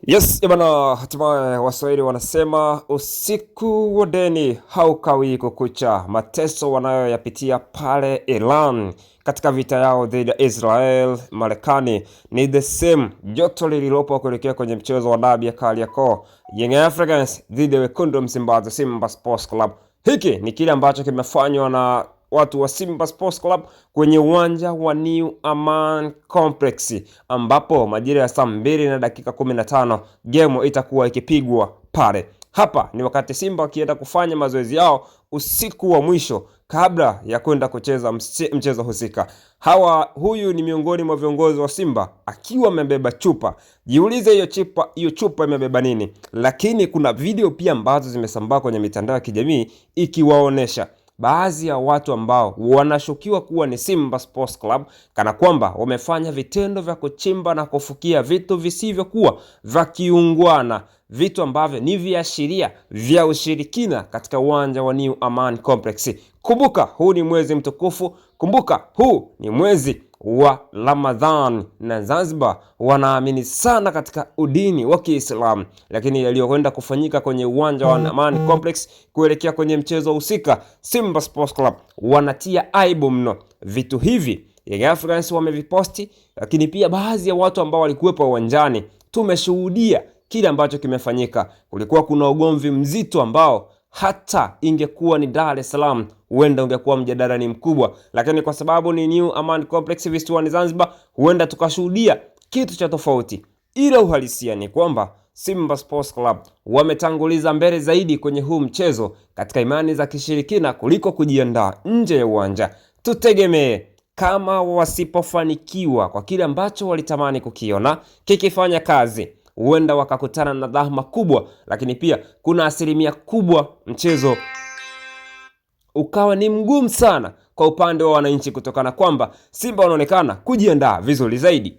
Yes, ibana, hatimaye Waswahili wanasema usiku wa deni haukawii kukucha. Mateso wanayoyapitia pale Iran katika vita yao dhidi ya Israel, Marekani ni the same joto lililopo kuelekea kwenye mchezo wa dabi ya Kariakoo, Young Africans dhidi ya wekundu Msimbazi, Simba Sports Club. Hiki ni kile ambacho kimefanywa na watu wa Simba Sports Club kwenye uwanja wa New Aman Complex, ambapo majira ya saa 2 na dakika 15 game itakuwa ikipigwa pale. Hapa ni wakati Simba wakienda kufanya mazoezi yao usiku wa mwisho kabla ya kwenda kucheza mchezo husika. Huyu ni miongoni mwa viongozi wa Simba akiwa amebeba chupa. Jiulize hiyo chupa imebeba nini? Lakini kuna video pia ambazo zimesambaa kwenye mitandao ya kijamii ikiwaonesha baadhi ya watu ambao wanashukiwa kuwa ni Simba Sports Club kana kwamba wamefanya vitendo vya kuchimba na kufukia vitu visivyokuwa vya kiungwana, vitu ambavyo ni viashiria vya ushirikina katika uwanja wa New Aman Complex. Kumbuka huu ni mwezi mtukufu, kumbuka huu ni mwezi wa Ramadhan na Zanzibar wanaamini sana katika udini wa Kiislamu, lakini yaliyokwenda kufanyika kwenye uwanja wa Aman Complex kuelekea kwenye mchezo husika, Simba Sports Club wanatia aibu mno. Vitu hivi Young Africans wameviposti, lakini pia baadhi ya watu ambao walikuwepo uwanjani tumeshuhudia kile ambacho kimefanyika. Kulikuwa kuna ugomvi mzito ambao hata ingekuwa ni Dar es Salaam huenda ungekuwa mjadala ni mkubwa, lakini kwa sababu ni New Aman Complex visiwani Zanzibar, huenda tukashuhudia kitu cha tofauti. Ila uhalisia ni kwamba Simba Sports Club wametanguliza mbele zaidi kwenye huu mchezo katika imani za kishirikina kuliko kujiandaa nje ya uwanja. Tutegemee kama wasipofanikiwa kwa kile ambacho walitamani kukiona kikifanya kazi, huenda wakakutana na dhahma kubwa, lakini pia kuna asilimia kubwa mchezo ukawa ni mgumu sana kwa upande wa wananchi, kutokana kwamba Simba wanaonekana kujiandaa vizuri zaidi.